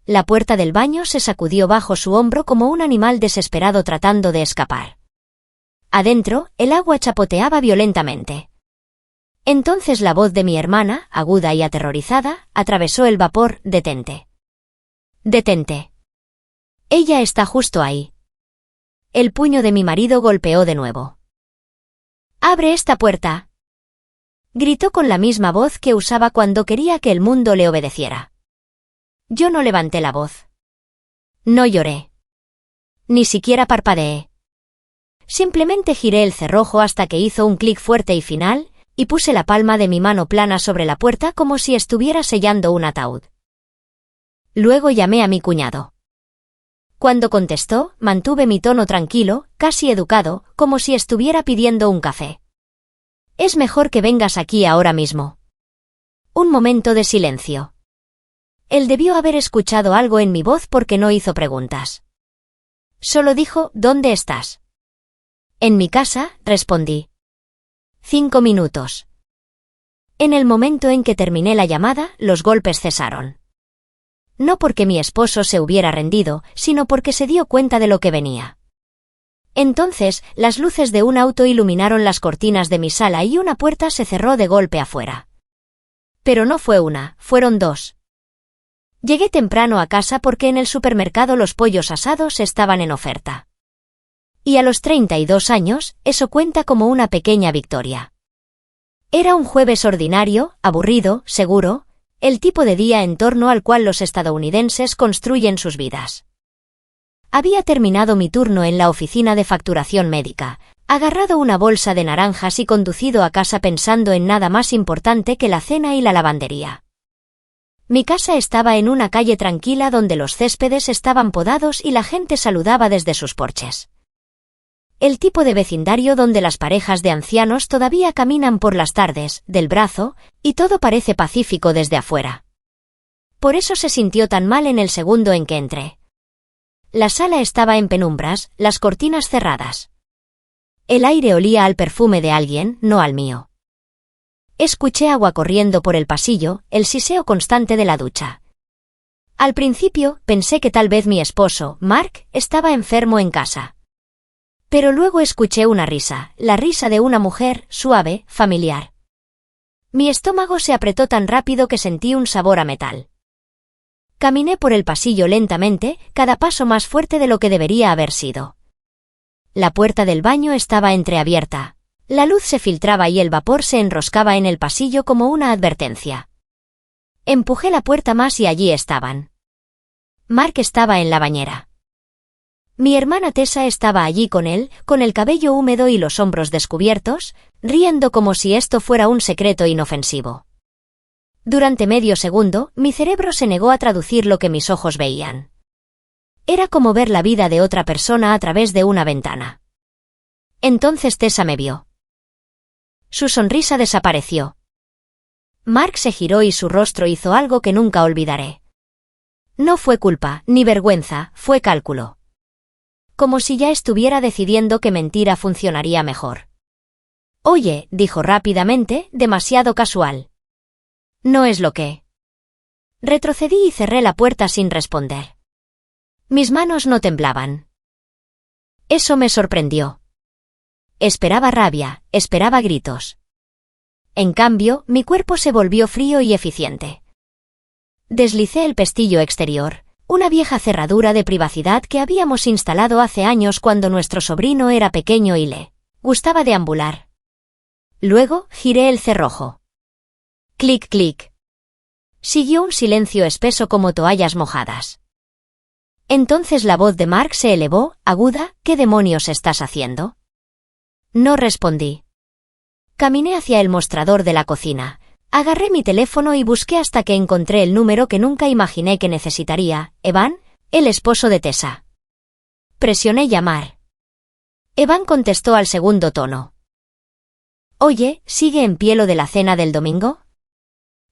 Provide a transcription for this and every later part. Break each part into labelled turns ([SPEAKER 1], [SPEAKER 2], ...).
[SPEAKER 1] La puerta del baño se sacudió bajo su hombro como un animal desesperado tratando de escapar. Adentro, el agua chapoteaba violentamente. Entonces la voz de mi hermana, aguda y aterrorizada, atravesó el vapor. «Detente. Detente. Ella está justo ahí». El puño de mi marido golpeó de nuevo. «¡Abre esta puerta!», gritó con la misma voz que usaba cuando quería que el mundo le obedeciera. Yo no levanté la voz. No lloré. Ni siquiera parpadeé. Simplemente giré el cerrojo hasta que hizo un clic fuerte y final, y puse la palma de mi mano plana sobre la puerta como si estuviera sellando un ataúd. Luego llamé a mi cuñado. Cuando contestó, mantuve mi tono tranquilo, casi educado, como si estuviera pidiendo un café. «Es mejor que vengas aquí ahora mismo». Un momento de silencio. Él debió haber escuchado algo en mi voz porque no hizo preguntas. Solo dijo: «¿Dónde estás?». «En mi casa», respondí. 5 minutos. En el momento en que terminé la llamada, los golpes cesaron. No porque mi esposo se hubiera rendido, sino porque se dio cuenta de lo que venía. Entonces, las luces de un auto iluminaron las cortinas de mi sala y una puerta se cerró de golpe afuera. Pero no fue una, fueron 2. Llegué temprano a casa porque en el supermercado los pollos asados estaban en oferta. Y a los 32 años, eso cuenta como una pequeña victoria. Era un jueves ordinario, aburrido, seguro, el tipo de día en torno al cual los estadounidenses construyen sus vidas. Había terminado mi turno en la oficina de facturación médica, agarrado una bolsa de naranjas y conducido a casa pensando en nada más importante que la cena y la lavandería. Mi casa estaba en una calle tranquila donde los céspedes estaban podados y la gente saludaba desde sus porches. El tipo de vecindario donde las parejas de ancianos todavía caminan por las tardes, del brazo, y todo parece pacífico desde afuera. Por eso se sintió tan mal en el segundo en que entré. La sala estaba en penumbras, las cortinas cerradas. El aire olía al perfume de alguien, no al mío. Escuché agua corriendo por el pasillo, el siseo constante de la ducha. Al principio, pensé que tal vez mi esposo, Mark, estaba enfermo en casa. Pero luego escuché una risa, la risa de una mujer, suave, familiar. Mi estómago se apretó tan rápido que sentí un sabor a metal. Caminé por el pasillo lentamente, cada paso más fuerte de lo que debería haber sido. La puerta del baño estaba entreabierta. La luz se filtraba y el vapor se enroscaba en el pasillo como una advertencia. Empujé la puerta más y allí estaban. Mark estaba en la bañera. Mi hermana Tessa estaba allí con él, con el cabello húmedo y los hombros descubiertos, riendo como si esto fuera un secreto inofensivo. Durante medio segundo, mi cerebro se negó a traducir lo que mis ojos veían. Era como ver la vida de otra persona a través de una ventana. Entonces Tessa me vio. Su sonrisa desapareció. Mark se giró y su rostro hizo algo que nunca olvidaré. No fue culpa, ni vergüenza, fue cálculo. Como si ya estuviera decidiendo que mentira funcionaría mejor. «Oye», dijo rápidamente, demasiado casual. «No es lo que». Retrocedí y cerré la puerta sin responder. Mis manos no temblaban. Eso me sorprendió. Esperaba rabia, esperaba gritos. En cambio, mi cuerpo se volvió frío y eficiente. Deslicé el pestillo exterior, una vieja cerradura de privacidad que habíamos instalado hace años cuando nuestro sobrino era pequeño y le gustaba deambular. Luego, giré el cerrojo. Clic, clic. Siguió un silencio espeso como toallas mojadas. Entonces la voz de Mark se elevó, aguda: «¿Qué demonios estás haciendo?». No respondí. Caminé hacia el mostrador de la cocina. Agarré mi teléfono y busqué hasta que encontré el número que nunca imaginé que necesitaría: Evan, el esposo de Tessa. Presioné llamar. Evan contestó al segundo tono. «Oye, ¿sigue en pie lo de la cena del domingo?».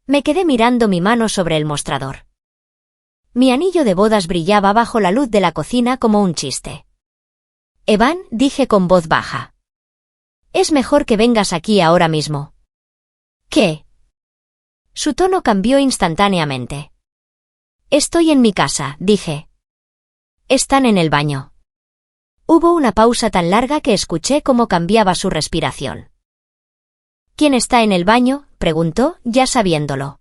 [SPEAKER 1] Me quedé mirando mi mano sobre el mostrador. Mi anillo de bodas brillaba bajo la luz de la cocina como un chiste. «Evan», dije con voz baja. «Es mejor que vengas aquí ahora mismo». «¿Qué?». Su tono cambió instantáneamente. Estoy en mi casa, dije. Están en el baño. Hubo una pausa tan larga que escuché cómo cambiaba su respiración. ¿Quién está en el baño?, preguntó, ya sabiéndolo.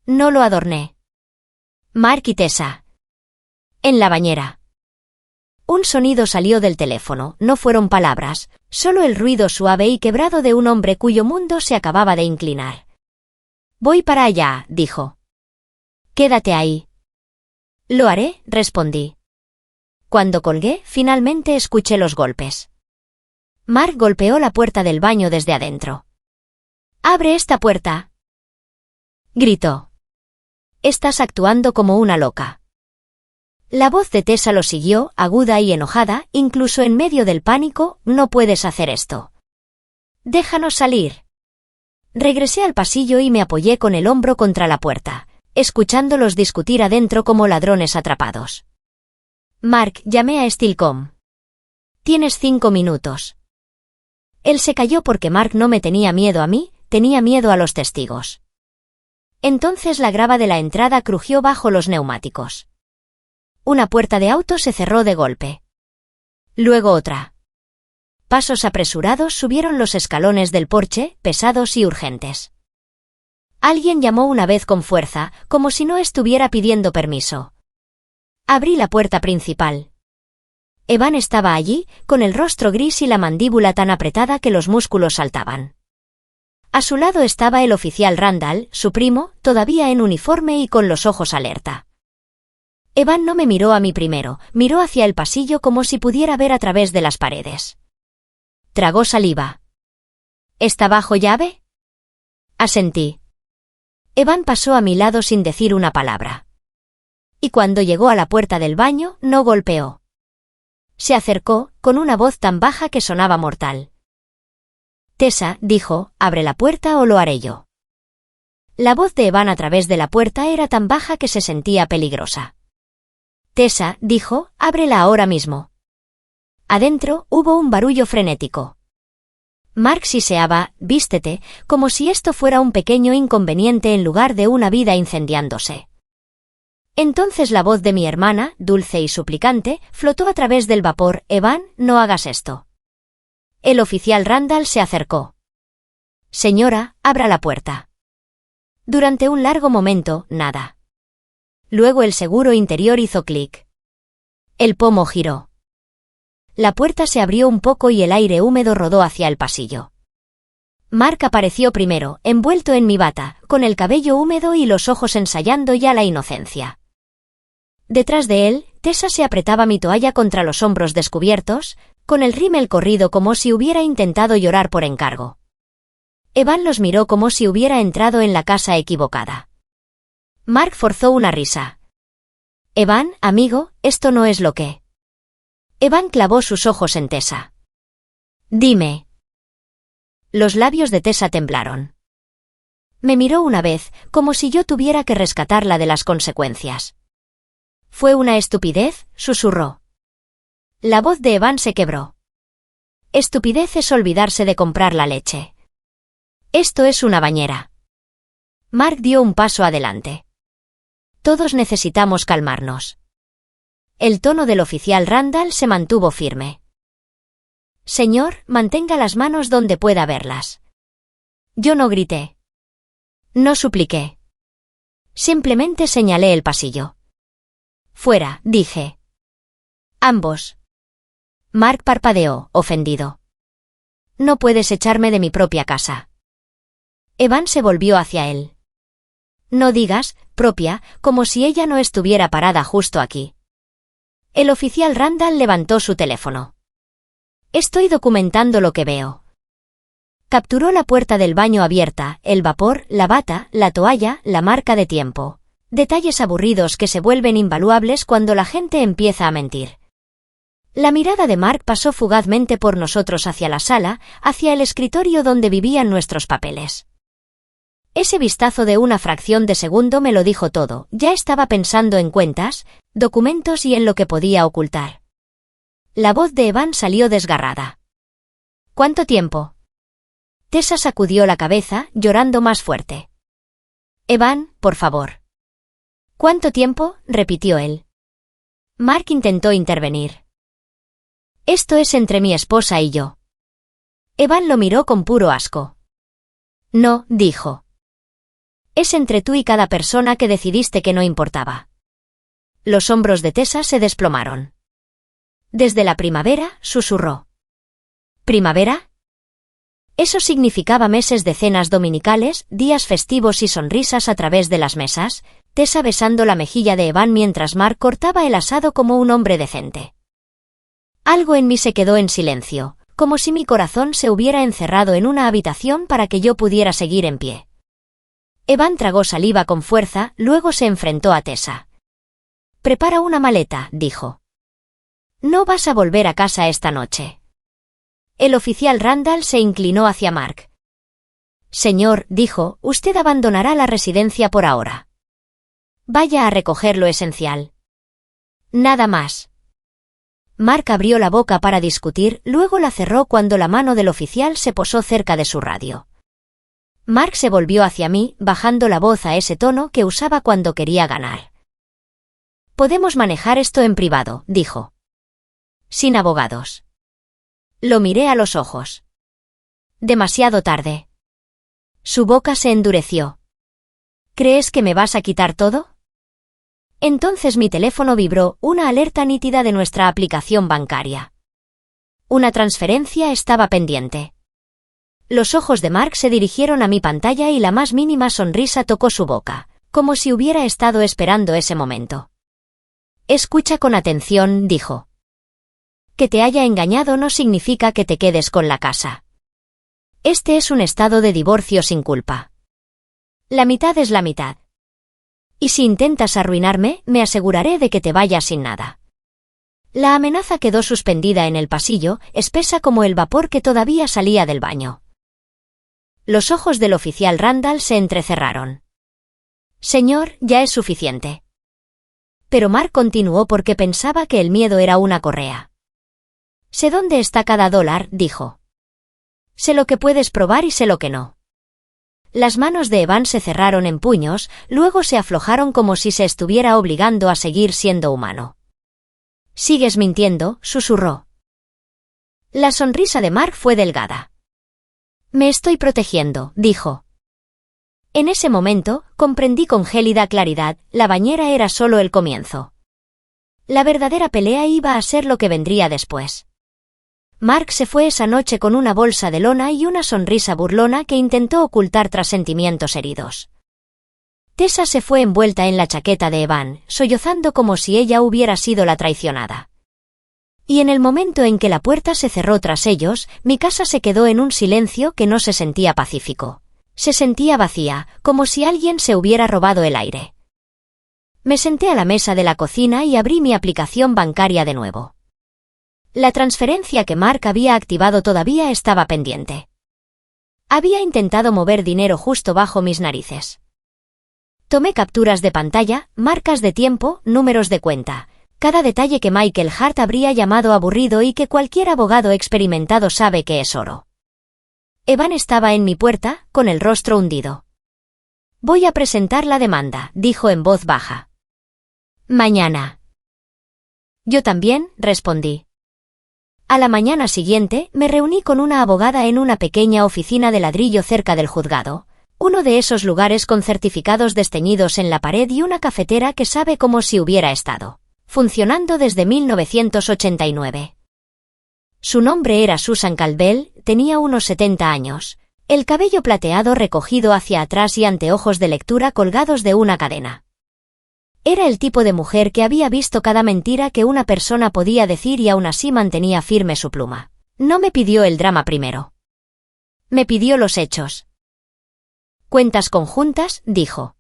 [SPEAKER 1] No lo adorné. Mark y Tessa. En la bañera. Un sonido salió del teléfono, no fueron palabras, solo el ruido suave y quebrado de un hombre cuyo mundo se acababa de inclinar. Voy para allá, dijo. Quédate ahí. Lo haré, respondí. Cuando colgué, finalmente escuché los golpes. Mark golpeó la puerta del baño desde adentro. «¡Abre esta puerta!», gritó. «Estás actuando como una loca». La voz de Tessa lo siguió, aguda y enojada, incluso en medio del pánico. «No puedes hacer esto. Déjanos salir». Regresé al pasillo y me apoyé con el hombro contra la puerta, escuchándolos discutir adentro como ladrones atrapados. «Mark, llamé a Steelcom. Tienes 5 minutos». Él se calló porque Mark no me tenía miedo a mí, tenía miedo a los testigos. Entonces la grava de la entrada crujió bajo los neumáticos. Una puerta de auto se cerró de golpe. Luego otra. Pasos apresurados subieron los escalones del porche, pesados y urgentes. Alguien llamó una vez con fuerza, como si no estuviera pidiendo permiso. Abrí la puerta principal. Evan estaba allí, con el rostro gris y la mandíbula tan apretada que los músculos saltaban. A su lado estaba el oficial Randall, su primo, todavía en uniforme y con los ojos alerta. Evan no me miró a mí primero, miró hacia el pasillo como si pudiera ver a través de las paredes. Tragó saliva. ¿Está bajo llave? Asentí. Evan pasó a mi lado sin decir una palabra. Y cuando llegó a la puerta del baño, no golpeó. Se acercó, con una voz tan baja que sonaba mortal. Tessa, dijo, abre la puerta o lo haré yo. La voz de Evan a través de la puerta era tan baja que se sentía peligrosa. Tessa, dijo, ábrela ahora mismo. Adentro hubo un barullo frenético. Mark siseaba, vístete, como si esto fuera un pequeño inconveniente en lugar de una vida incendiándose. Entonces la voz de mi hermana, dulce y suplicante, flotó a través del vapor. Evan, no hagas esto. El oficial Randall se acercó. Señora, abra la puerta. Durante un largo momento, nada. Luego el seguro interior hizo clic. El pomo giró. La puerta se abrió un poco y el aire húmedo rodó hacia el pasillo. Mark apareció primero, envuelto en mi bata, con el cabello húmedo y los ojos ensayando ya la inocencia. Detrás de él, Tessa se apretaba mi toalla contra los hombros descubiertos, con el rímel corrido como si hubiera intentado llorar por encargo. Evan los miró como si hubiera entrado en la casa equivocada. Mark forzó una risa. Evan, amigo, esto no es lo que... Evan clavó sus ojos en Tessa. Dime. Los labios de Tessa temblaron. Me miró una vez, como si yo tuviera que rescatarla de las consecuencias. Fue una estupidez, susurró. La voz de Evan se quebró. Estupidez es olvidarse de comprar la leche. Esto es una bañera. Mark dio un paso adelante. Todos necesitamos calmarnos. El tono del oficial Randall se mantuvo firme. Señor, mantenga las manos donde pueda verlas. Yo no grité. No supliqué. Simplemente señalé el pasillo. Fuera, dije. Ambos. Mark parpadeó, ofendido. No puedes echarme de mi propia casa. Evan se volvió hacia él. No digas, propia, como si ella no estuviera parada justo aquí. El oficial Randall levantó su teléfono. Estoy documentando lo que veo. Capturó la puerta del baño abierta, el vapor, la bata, la toalla, la marca de tiempo. Detalles aburridos que se vuelven invaluables cuando la gente empieza a mentir. La mirada de Mark pasó fugazmente por nosotros hacia la sala, hacia el escritorio donde vivían nuestros papeles. Ese vistazo de una fracción de segundo me lo dijo todo. Ya estaba pensando en cuentas, documentos y en lo que podía ocultar. La voz de Evan salió desgarrada. ¿Cuánto tiempo? Tessa sacudió la cabeza, llorando más fuerte. Evan, por favor. ¿Cuánto tiempo?, repitió él. Mark intentó intervenir. Esto es entre mi esposa y yo. Evan lo miró con puro asco. No, dijo. Es entre tú y cada persona que decidiste que no importaba. Los hombros de Tessa se desplomaron. Desde la primavera, susurró. ¿Primavera? Eso significaba meses de cenas dominicales, días festivos y sonrisas a través de las mesas, Tessa besando la mejilla de Evan mientras Mark cortaba el asado como un hombre decente. Algo en mí se quedó en silencio, como si mi corazón se hubiera encerrado en una habitación para que yo pudiera seguir en pie. Evan tragó saliva con fuerza, luego se enfrentó a Tessa. Prepara una maleta, dijo. No vas a volver a casa esta noche. El oficial Randall se inclinó hacia Mark. Señor, dijo, usted abandonará la residencia por ahora. Vaya a recoger lo esencial. Nada más. Mark abrió la boca para discutir, luego la cerró cuando la mano del oficial se posó cerca de su radio. Mark se volvió hacia mí, bajando la voz a ese tono que usaba cuando quería ganar. Podemos manejar esto en privado, dijo. Sin abogados. Lo miré a los ojos. Demasiado tarde. Su boca se endureció. ¿Crees que me vas a quitar todo? Entonces mi teléfono vibró, una alerta nítida de nuestra aplicación bancaria. Una transferencia estaba pendiente. Los ojos de Mark se dirigieron a mi pantalla y la más mínima sonrisa tocó su boca, como si hubiera estado esperando ese momento. Escucha con atención, dijo. Que te haya engañado no significa que te quedes con la casa. Este es un estado de divorcio sin culpa. La mitad es la mitad. Y si intentas arruinarme, me aseguraré de que te vayas sin nada. La amenaza quedó suspendida en el pasillo, espesa como el vapor que todavía salía del baño. Los ojos del oficial Randall se entrecerraron. Señor, ya es suficiente. Pero Mark continuó porque pensaba que el miedo era una correa. Sé dónde está cada dólar, dijo. Sé lo que puedes probar y sé lo que no. Las manos de Evan se cerraron en puños, luego se aflojaron como si se estuviera obligando a seguir siendo humano. Sigues mintiendo, susurró. La sonrisa de Mark fue delgada. Me estoy protegiendo, dijo. En ese momento, comprendí con gélida claridad, la bañera era solo el comienzo. La verdadera pelea iba a ser lo que vendría después. Mark se fue esa noche con una bolsa de lona y una sonrisa burlona que intentó ocultar tras sentimientos heridos. Tessa se fue envuelta en la chaqueta de Evan, sollozando como si ella hubiera sido la traicionada. Y en el momento en que la puerta se cerró tras ellos, mi casa se quedó en un silencio que no se sentía pacífico. Se sentía vacía, como si alguien se hubiera robado el aire. Me senté a la mesa de la cocina y abrí mi aplicación bancaria de nuevo. La transferencia que Mark había activado todavía estaba pendiente. Había intentado mover dinero justo bajo mis narices. Tomé capturas de pantalla, marcas de tiempo, números de cuenta, cada detalle que Michael Hart habría llamado aburrido y que cualquier abogado experimentado sabe que es oro. Evan estaba en mi puerta, con el rostro hundido. Voy a presentar la demanda, dijo en voz baja. Mañana. Yo también, respondí. A la mañana siguiente, me reuní con una abogada en una pequeña oficina de ladrillo cerca del juzgado, uno de esos lugares con certificados desteñidos en la pared y una cafetera que sabe como si hubiera estado funcionando desde 1989. Su nombre era Susan Caldwell, tenía unos 70 años, el cabello plateado recogido hacia atrás y anteojos de lectura colgados de una cadena. Era el tipo de mujer que había visto cada mentira que una persona podía decir y aún así mantenía firme su pluma. No me pidió el drama primero. Me pidió los hechos. ¿Cuentas conjuntas?, dijo.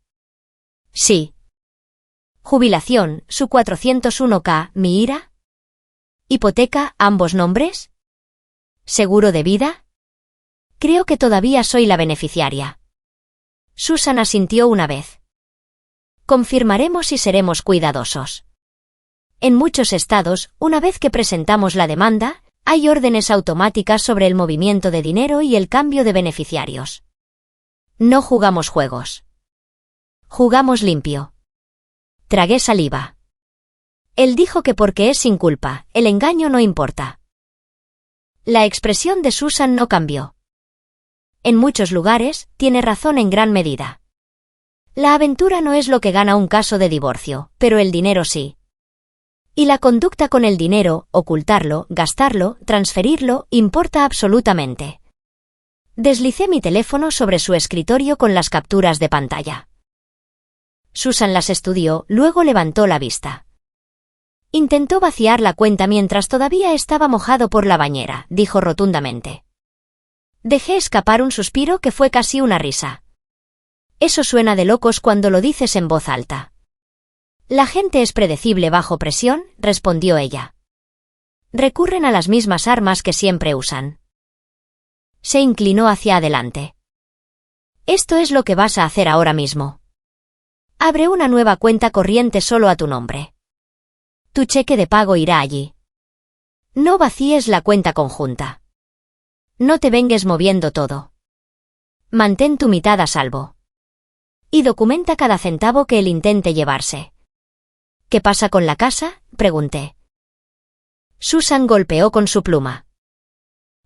[SPEAKER 1] Sí. Jubilación, su 401k, mi IRA. Hipoteca, ambos nombres. ¿Seguro de vida? Creo que todavía soy la beneficiaria. Susan asintió una vez. Confirmaremos y seremos cuidadosos. En muchos estados, una vez que presentamos la demanda, hay órdenes automáticas sobre el movimiento de dinero y el cambio de beneficiarios. No jugamos juegos. Jugamos limpio. Tragué saliva. Él dijo que porque es sin culpa, el engaño no importa. La expresión de Susan no cambió. En muchos lugares, tiene razón en gran medida. La aventura no es lo que gana un caso de divorcio, pero el dinero sí. Y la conducta con el dinero, ocultarlo, gastarlo, transferirlo, importa absolutamente. Deslicé mi teléfono sobre su escritorio con las capturas de pantalla. Susan las estudió, luego levantó la vista. Intentó vaciar la cuenta mientras todavía estaba mojado por la bañera, dijo rotundamente. Dejé escapar un suspiro que fue casi una risa. Eso suena de locos cuando lo dices en voz alta. La gente es predecible bajo presión, respondió ella. Recurren a las mismas armas que siempre usan. Se inclinó hacia adelante. Esto es lo que vas a hacer ahora mismo. Abre una nueva cuenta corriente solo a tu nombre. Tu cheque de pago irá allí. No vacíes la cuenta conjunta. No te vengues moviendo todo. Mantén tu mitad a salvo. Y documenta cada centavo que él intente llevarse. ¿Qué pasa con la casa?, pregunté. Susan golpeó con su pluma.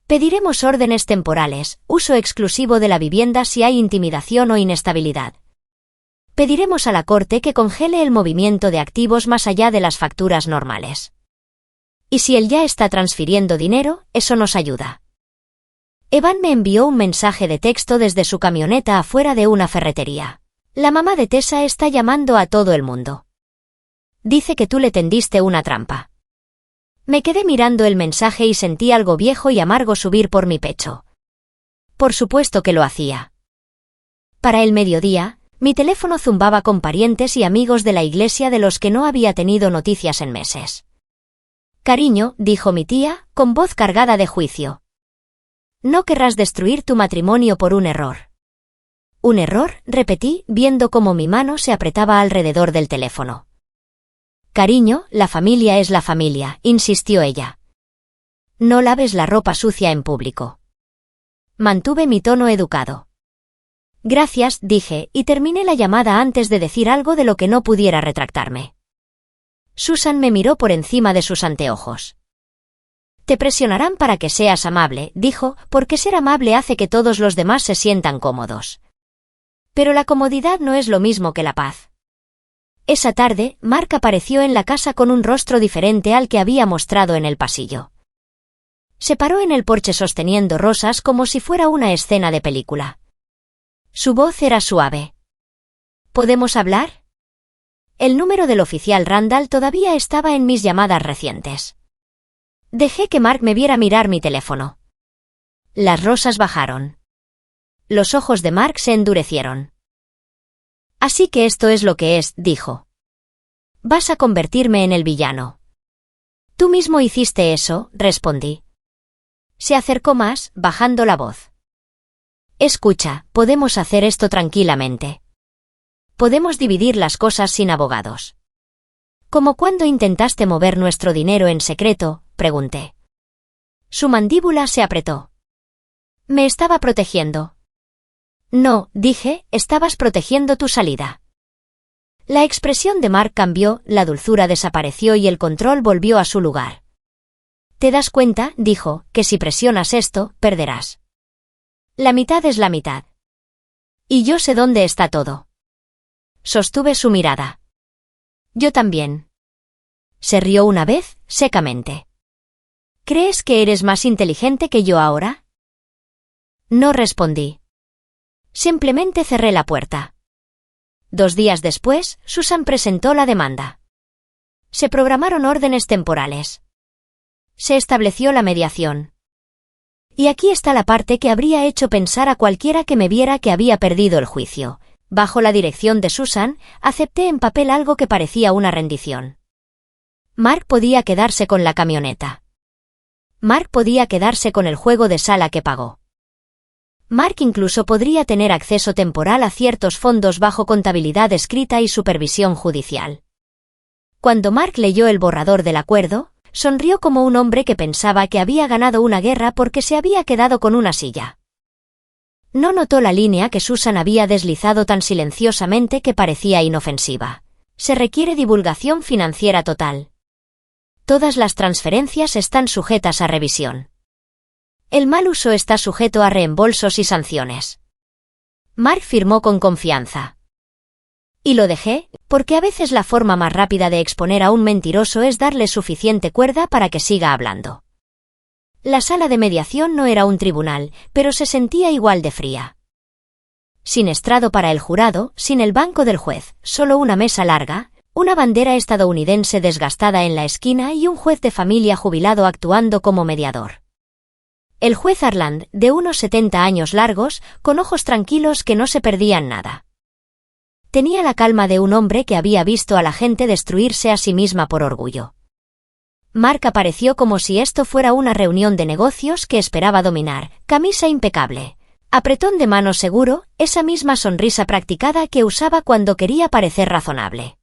[SPEAKER 1] Pediremos órdenes temporales, uso exclusivo de la vivienda si hay intimidación o inestabilidad. Pediremos a la corte que congele el movimiento de activos más allá de las facturas normales. Y si él ya está transfiriendo dinero, eso nos ayuda. Evan me envió un mensaje de texto desde su camioneta afuera de una ferretería. La mamá de Tessa está llamando a todo el mundo. Dice que tú le tendiste una trampa. Me quedé mirando el mensaje y sentí algo viejo y amargo subir por mi pecho. Por supuesto que lo hacía. Para el mediodía, mi teléfono zumbaba con parientes y amigos de la iglesia de los que no había tenido noticias en meses. Cariño, dijo mi tía, con voz cargada de juicio. No querrás destruir tu matrimonio por un error. ¿Un error?, repetí, viendo cómo mi mano se apretaba alrededor del teléfono. Cariño, la familia es la familia, insistió ella. No laves la ropa sucia en público. Mantuve mi tono educado. Gracias, dije, y terminé la llamada antes de decir algo de lo que no pudiera retractarme. Susan me miró por encima de sus anteojos. Te presionarán para que seas amable, dijo, porque ser amable hace que todos los demás se sientan cómodos. Pero la comodidad no es lo mismo que la paz. Esa tarde, Mark apareció en la casa con un rostro diferente al que había mostrado en el pasillo. Se paró en el porche sosteniendo rosas como si fuera una escena de película. Su voz era suave. ¿Podemos hablar? El número del oficial Randall todavía estaba en mis llamadas recientes. Dejé que Mark me viera mirar mi teléfono. Las rosas bajaron. Los ojos de Mark se endurecieron. Así que esto es lo que es, dijo. Vas a convertirme en el villano. Tú mismo hiciste eso, respondí. Se acercó más, bajando la voz. Escucha, podemos hacer esto tranquilamente. Podemos dividir las cosas sin abogados. ¿Cómo cuando intentaste mover nuestro dinero en secreto?, pregunté. Su mandíbula se apretó. Me estaba protegiendo. No, dije, estabas protegiendo tu salida. La expresión de Mark cambió, la dulzura desapareció y el control volvió a su lugar. ¿Te das cuenta?, dijo, que si presionas esto, perderás. La mitad es la mitad. Y yo sé dónde está todo. Sostuve su mirada. Yo también. Se rió una vez, secamente. ¿Crees que eres más inteligente que yo ahora? No respondí. Simplemente cerré la puerta. 2 días después, Susan presentó la demanda. Se programaron órdenes temporales. Se estableció la mediación. Y aquí está la parte que habría hecho pensar a cualquiera que me viera que había perdido el juicio. Bajo la dirección de Susan, acepté en papel algo que parecía una rendición. Mark podía quedarse con la camioneta. Mark podía quedarse con el juego de sala que pagó. Mark incluso podría tener acceso temporal a ciertos fondos bajo contabilidad escrita y supervisión judicial. Cuando Mark leyó el borrador del acuerdo, sonrió como un hombre que pensaba que había ganado una guerra porque se había quedado con una silla. No notó la línea que Susan había deslizado tan silenciosamente que parecía inofensiva. Se requiere divulgación financiera total. Todas las transferencias están sujetas a revisión. El mal uso está sujeto a reembolsos y sanciones. Mark firmó con confianza. Y lo dejé, porque a veces la forma más rápida de exponer a un mentiroso es darle suficiente cuerda para que siga hablando. La sala de mediación no era un tribunal, pero se sentía igual de fría. Sin estrado para el jurado, sin el banco del juez, solo una mesa larga, una bandera estadounidense desgastada en la esquina y un juez de familia jubilado actuando como mediador. El juez Harland, de unos 70 años largos, con ojos tranquilos que no se perdían nada. Tenía la calma de un hombre que había visto a la gente destruirse a sí misma por orgullo. Mark apareció como si esto fuera una reunión de negocios que esperaba dominar, camisa impecable, apretón de mano seguro, esa misma sonrisa practicada que usaba cuando quería parecer razonable.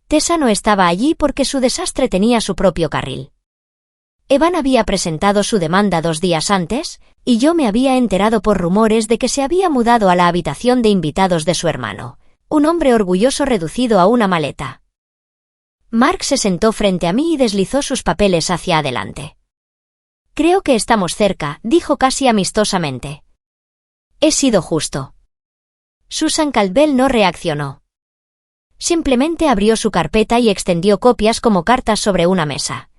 [SPEAKER 1] Tessa no estaba allí porque su desastre tenía su propio carril. Evan había presentado su demanda 2 días antes, y yo me había enterado por rumores de que se había mudado a la habitación de invitados de su hermano, un hombre orgulloso reducido a una maleta. Mark se sentó frente a mí y deslizó sus papeles hacia adelante. Creo que estamos cerca, dijo casi amistosamente. He sido justo. Susan Caldwell no reaccionó. Simplemente abrió su carpeta y extendió copias como cartas sobre una mesa.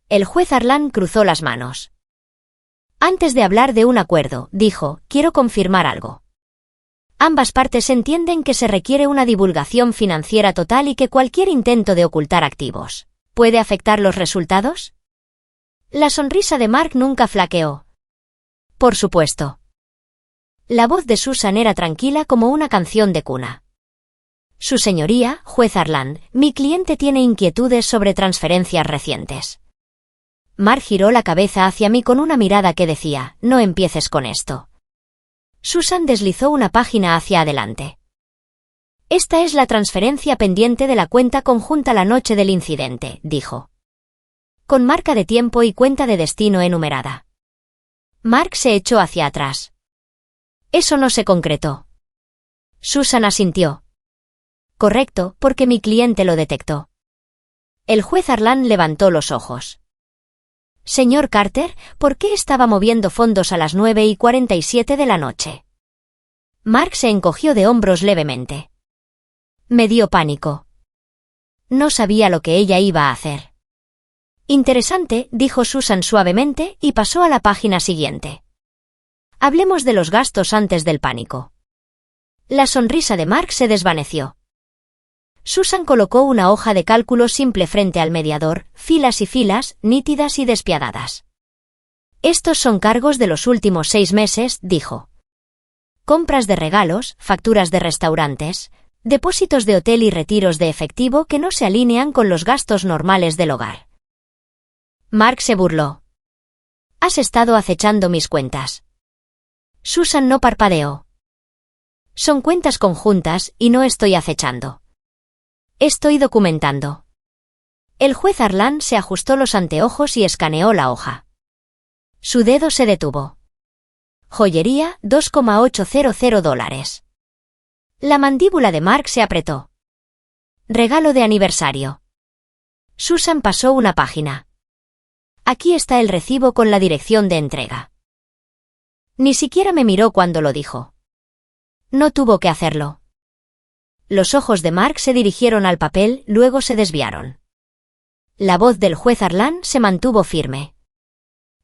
[SPEAKER 1] El juez Harland cruzó las manos. Antes de hablar de un acuerdo, dijo, quiero confirmar algo. Ambas partes entienden que se requiere una divulgación financiera total y que cualquier intento de ocultar activos puede afectar los resultados. La sonrisa de Mark nunca flaqueó. Por supuesto. La voz de Susan era tranquila como una canción de cuna. Su señoría, juez Harland, mi cliente tiene inquietudes sobre transferencias recientes. Mark giró la cabeza hacia mí con una mirada que decía, no empieces con esto. Susan deslizó una página hacia adelante. Esta es la transferencia pendiente de la cuenta conjunta la noche del incidente, dijo. Con marca de tiempo y cuenta de destino enumerada. Mark se echó hacia atrás. Eso no se concretó. Susan asintió. Correcto, porque mi cliente lo detectó. El juez Harland levantó los ojos. Señor Carter, ¿por qué estaba moviendo fondos a las 9:47 de la noche? Mark se encogió de hombros levemente. Me dio pánico. No sabía lo que ella iba a hacer. Interesante, dijo Susan suavemente y pasó a la página siguiente. Hablemos de los gastos antes del pánico. La sonrisa de Mark se desvaneció. Susan colocó una hoja de cálculo simple frente al mediador, filas y filas, nítidas y despiadadas. Estos son cargos de los últimos 6 meses, dijo. Compras de regalos, facturas de restaurantes, depósitos de hotel y retiros de efectivo que no se alinean con los gastos normales del hogar. Mark se burló. Has estado acechando mis cuentas. Susan no parpadeó. Son cuentas conjuntas y no estoy acechando. Estoy documentando. El juez Harland se ajustó los anteojos y escaneó la hoja. Su dedo se detuvo. Joyería, $2,800. La mandíbula de Mark se apretó. Regalo de aniversario. Susan pasó una página. Aquí está el recibo con la dirección de entrega. Ni siquiera me miró cuando lo dijo. No tuvo que hacerlo. Los ojos de Mark se dirigieron al papel, luego se desviaron. La voz del juez Harland se mantuvo firme.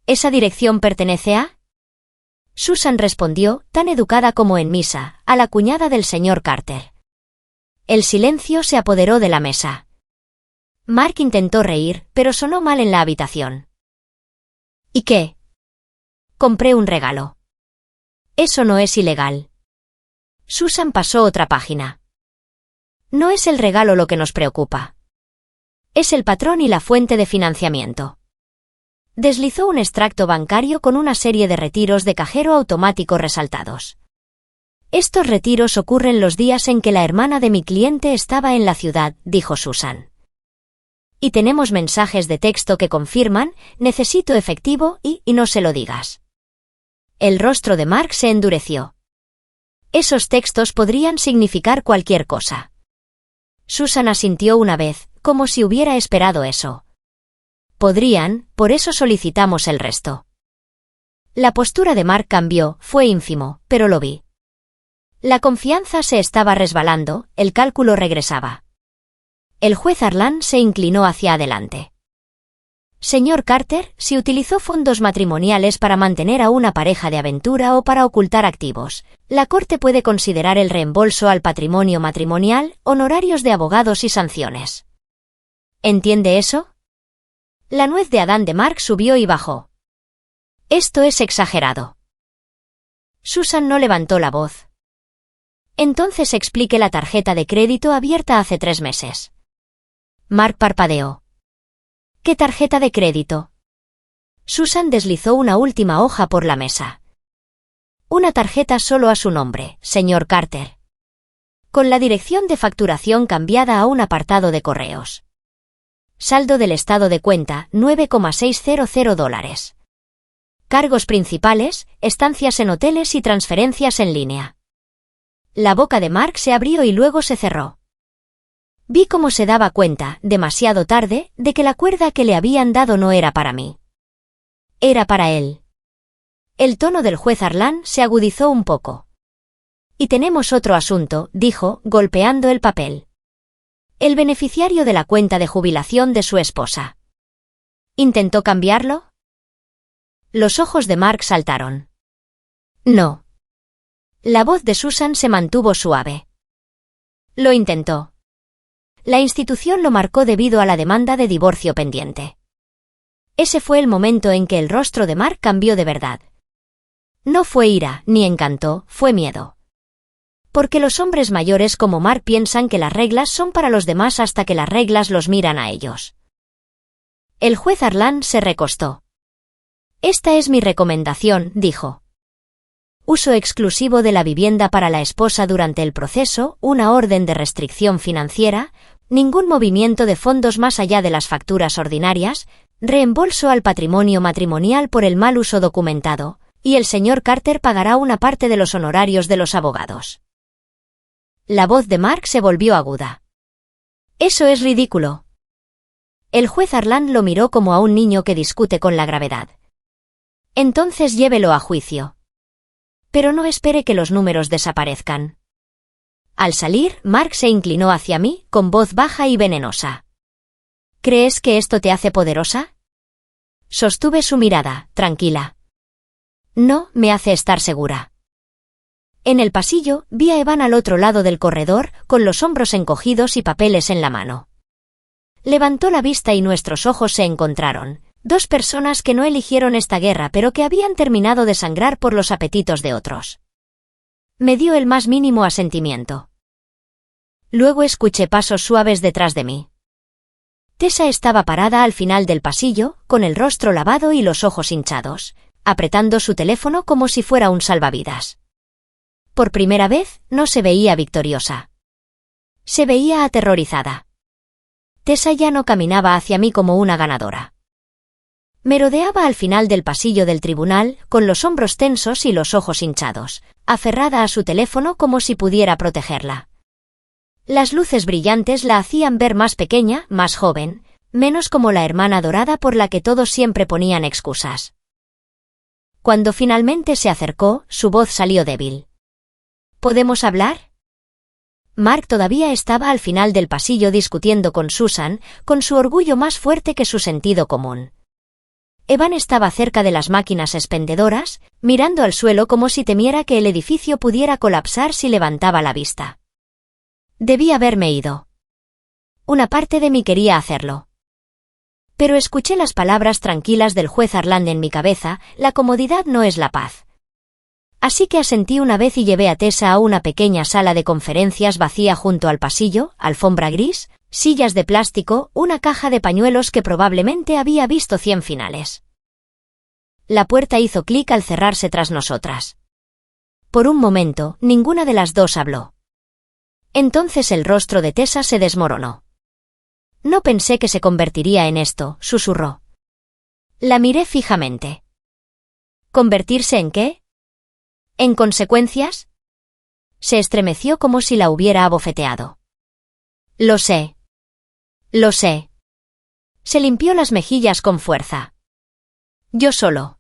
[SPEAKER 1] ¿Esa dirección pertenece a? Susan respondió, tan educada como en misa, a la cuñada del señor Carter. El silencio se apoderó de la mesa. Mark intentó reír, pero sonó mal en la habitación. ¿Y qué? Compré un regalo. Eso no es ilegal. Susan pasó otra página. No es el regalo lo que nos preocupa. Es el patrón y la fuente de financiamiento. Deslizó un extracto bancario con una serie de retiros de cajero automático resaltados. Estos retiros ocurren los días en que la hermana de mi cliente estaba en la ciudad, dijo Susan. Y tenemos mensajes de texto que confirman, necesito efectivo y no se lo digas. El rostro de Mark se endureció. Esos textos podrían significar cualquier cosa. Susan asintió una vez, como si hubiera esperado eso. Podrían, por eso solicitamos el resto. La postura de Mark cambió, fue ínfimo, pero lo vi. La confianza se estaba resbalando, el cálculo regresaba. El juez Harlan se inclinó hacia adelante. Señor Carter, si utilizó fondos matrimoniales para mantener a una pareja de aventura o para ocultar activos, la Corte puede considerar el reembolso al patrimonio matrimonial, honorarios de abogados y sanciones. ¿Entiende eso? La nuez de Adán de Mark subió y bajó. Esto es exagerado. Susan no levantó la voz. Entonces explique la tarjeta de crédito abierta hace 3 meses. Mark parpadeó. ¿Qué tarjeta de crédito? Susan deslizó una última hoja por la mesa. Una tarjeta solo a su nombre, señor Carter. Con la dirección de facturación cambiada a un apartado de correos. Saldo del estado de cuenta, $9,600. Cargos principales, estancias en hoteles y transferencias en línea. La boca de Mark se abrió y luego se cerró. Vi cómo se daba cuenta, demasiado tarde, de que la cuerda que le habían dado no era para mí. Era para él. El tono del juez Harlan se agudizó un poco. Y tenemos otro asunto, dijo, golpeando el papel. El beneficiario de la cuenta de jubilación de su esposa. ¿Intentó cambiarlo? Los ojos de Mark saltaron. No. La voz de Susan se mantuvo suave. Lo intentó. La institución lo marcó debido a la demanda de divorcio pendiente. Ese fue el momento en que el rostro de Mark cambió de verdad. No fue ira, ni encanto, fue miedo. Porque los hombres mayores como Mark piensan que las reglas son para los demás hasta que las reglas los miran a ellos. El juez Harlan se recostó. Esta es mi recomendación, dijo. Uso exclusivo de la vivienda para la esposa durante el proceso, una orden de restricción financiera, ningún movimiento de fondos más allá de las facturas ordinarias, reembolso al patrimonio matrimonial por el mal uso documentado, y el señor Carter pagará una parte de los honorarios de los abogados. La voz de Mark se volvió aguda. Eso es ridículo. El juez Harlan lo miró como a un niño que discute con la gravedad. Entonces llévelo a juicio. Pero no espere que los números desaparezcan. Al salir, Mark se inclinó hacia mí, con voz baja y venenosa. ¿Crees que esto te hace poderosa? Sostuve su mirada, tranquila. No, me hace estar segura. En el pasillo, vi a Evan al otro lado del corredor, con los hombros encogidos y papeles en la mano. Levantó la vista y nuestros ojos se encontraron. 2 personas que no eligieron esta guerra pero que habían terminado de sangrar por los apetitos de otros. Me dio el más mínimo asentimiento. Luego escuché pasos suaves detrás de mí. Tessa estaba parada al final del pasillo, con el rostro lavado y los ojos hinchados, apretando su teléfono como si fuera un salvavidas. Por primera vez, no se veía victoriosa. Se veía aterrorizada. Tessa ya no caminaba hacia mí como una ganadora. Merodeaba al final del pasillo del tribunal, con los hombros tensos y los ojos hinchados, aferrada a su teléfono como si pudiera protegerla. Las luces brillantes la hacían ver más pequeña, más joven, menos como la hermana dorada por la que todos siempre ponían excusas. Cuando finalmente se acercó, su voz salió débil. ¿Podemos hablar? Mark todavía estaba al final del pasillo discutiendo con Susan, con su orgullo más fuerte que su sentido común. Evan estaba cerca de las máquinas expendedoras, mirando al suelo como si temiera que el edificio pudiera colapsar si levantaba la vista. Debí haberme ido. Una parte de mí quería hacerlo. Pero escuché las palabras tranquilas del juez Harlan en mi cabeza, la comodidad no es la paz. Así que asentí una vez y llevé a Tessa a una pequeña sala de conferencias vacía junto al pasillo, alfombra gris, sillas de plástico, una caja de pañuelos que probablemente había visto 100 finales. La puerta hizo clic al cerrarse tras nosotras. Por un momento, ninguna de las dos habló. Entonces el rostro de Tessa se desmoronó. No pensé que se convertiría en esto, susurró. La miré fijamente. ¿Convertirse en qué? ¿En consecuencias? Se estremeció como si la hubiera abofeteado. Lo sé. Lo sé. Se limpió las mejillas con fuerza. Yo solo.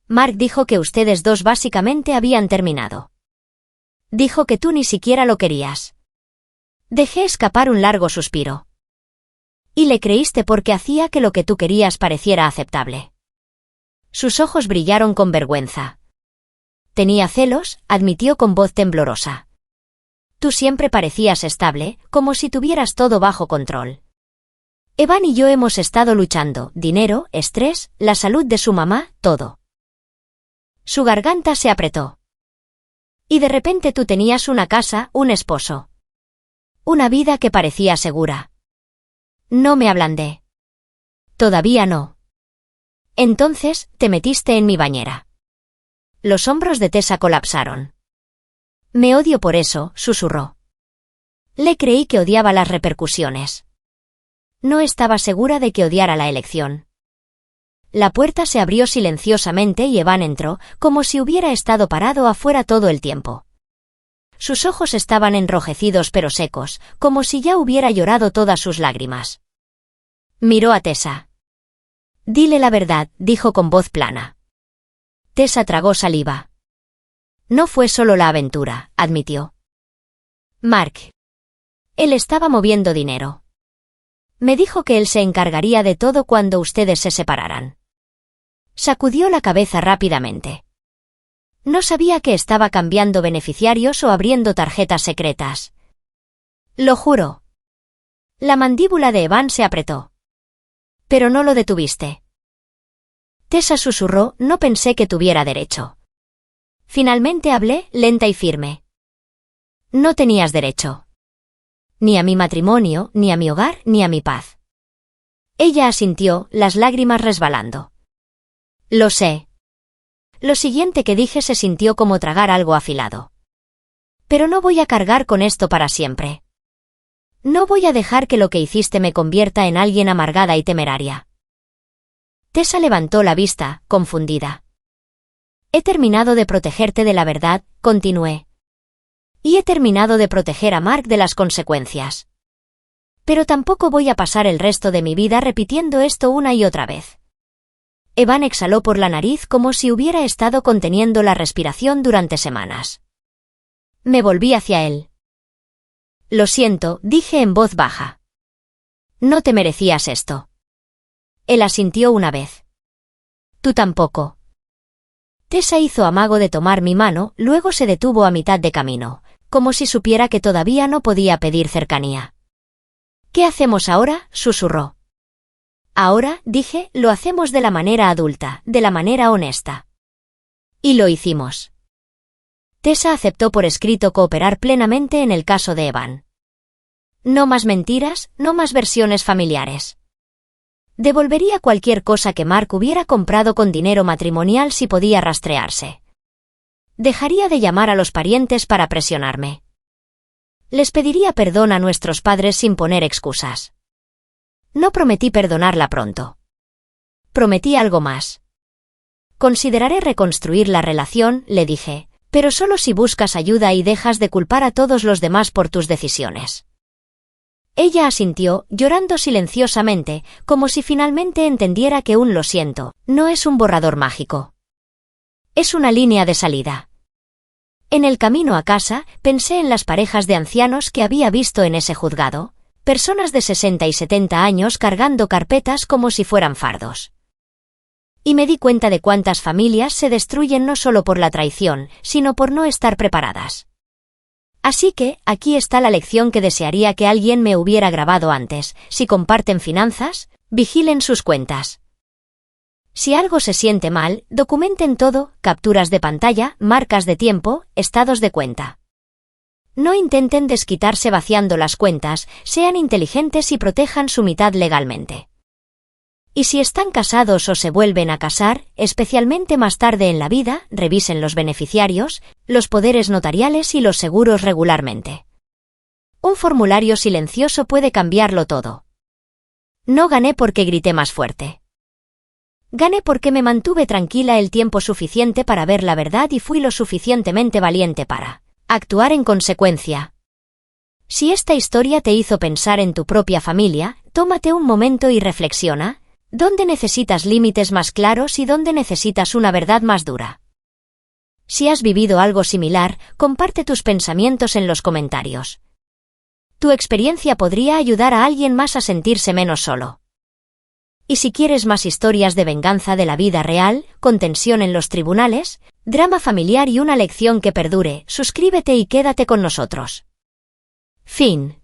[SPEAKER 1] Mark dijo que ustedes dos básicamente habían terminado. Dijo que tú ni siquiera lo querías. Dejé escapar un largo suspiro. Y le creíste porque hacía que lo que tú querías pareciera aceptable. Sus ojos brillaron con vergüenza. Tenía celos, admitió con voz temblorosa. Tú siempre parecías estable, como si tuvieras todo bajo control. Evan y yo hemos estado luchando, dinero, estrés, la salud de su mamá, todo. Su garganta se apretó. Y de repente tú tenías una casa, un esposo. Una vida que parecía segura. No me ablandé. Todavía no. Entonces, te metiste en mi bañera. Los hombros de Tessa colapsaron. Me odio por eso, susurró. Le creí que odiaba las repercusiones. No estaba segura de que odiara la elección. La puerta se abrió silenciosamente y Evan entró, como si hubiera estado parado afuera todo el tiempo. Sus ojos estaban enrojecidos pero secos, como si ya hubiera llorado todas sus lágrimas. Miró a Tessa. Dile la verdad, dijo con voz plana. Tessa tragó saliva. No fue solo la aventura, admitió. Mark. Él estaba moviendo dinero. Me dijo que él se encargaría de todo cuando ustedes se separaran. Sacudió la cabeza rápidamente. No sabía que estaba cambiando beneficiarios o abriendo tarjetas secretas. Lo juro. La mandíbula de Evan se apretó. Pero no lo detuviste. Tessa susurró, no pensé que tuviera derecho. Finalmente hablé, lenta y firme. No tenías derecho. Ni a mi matrimonio, ni a mi hogar, ni a mi paz. Ella asintió, las lágrimas resbalando. Lo sé. Lo siguiente que dije se sintió como tragar algo afilado. Pero no voy a cargar con esto para siempre. No voy a dejar que lo que hiciste me convierta en alguien amargada y temeraria. Tessa levantó la vista, confundida. He terminado de protegerte de la verdad, continué. Y he terminado de proteger a Mark de las consecuencias. Pero tampoco voy a pasar el resto de mi vida repitiendo esto una y otra vez. Evan exhaló por la nariz como si hubiera estado conteniendo la respiración durante semanas. Me volví hacia él. Lo siento, dije en voz baja. No te merecías esto. Él asintió una vez. Tú tampoco. Tessa hizo amago de tomar mi mano, luego se detuvo a mitad de camino, como si supiera que todavía no podía pedir cercanía. ¿Qué hacemos ahora?, susurró. Ahora, dije, lo hacemos de la manera adulta, de la manera honesta. Y lo hicimos. Tessa aceptó por escrito cooperar plenamente en el caso de Evan. No más mentiras, no más versiones familiares. Devolvería cualquier cosa que Mark hubiera comprado con dinero matrimonial si podía rastrearse. Dejaría de llamar a los parientes para presionarme. Les pediría perdón a nuestros padres sin poner excusas. No prometí perdonarla pronto. Prometí algo más. Consideraré reconstruir la relación, le dije, pero solo si buscas ayuda y dejas de culpar a todos los demás por tus decisiones. Ella asintió, llorando silenciosamente, como si finalmente entendiera que un lo siento no es un borrador mágico. Es una línea de salida. En el camino a casa, pensé en las parejas de ancianos que había visto en ese juzgado, personas de 60 y 70 años cargando carpetas como si fueran fardos. Y me di cuenta de cuántas familias se destruyen no solo por la traición, sino por no estar preparadas. Así que, aquí está la lección que desearía que alguien me hubiera grabado antes: si comparten finanzas, vigilen sus cuentas. Si algo se siente mal, documenten todo, capturas de pantalla, marcas de tiempo, estados de cuenta. No intenten desquitarse vaciando las cuentas, sean inteligentes y protejan su mitad legalmente. Y si están casados o se vuelven a casar, especialmente más tarde en la vida, revisen los beneficiarios, los poderes notariales y los seguros regularmente. Un formulario silencioso puede cambiarlo todo. No gané porque grité más fuerte. Gané porque me mantuve tranquila el tiempo suficiente para ver la verdad y fui lo suficientemente valiente para actuar en consecuencia. Si esta historia te hizo pensar en tu propia familia, tómate un momento y reflexiona, ¿dónde necesitas límites más claros y dónde necesitas una verdad más dura? Si has vivido algo similar, comparte tus pensamientos en los comentarios. Tu experiencia podría ayudar a alguien más a sentirse menos solo. Y si quieres más historias de venganza de la vida real, con tensión en los tribunales, drama familiar y una lección que perdure, suscríbete y quédate con nosotros. Fin.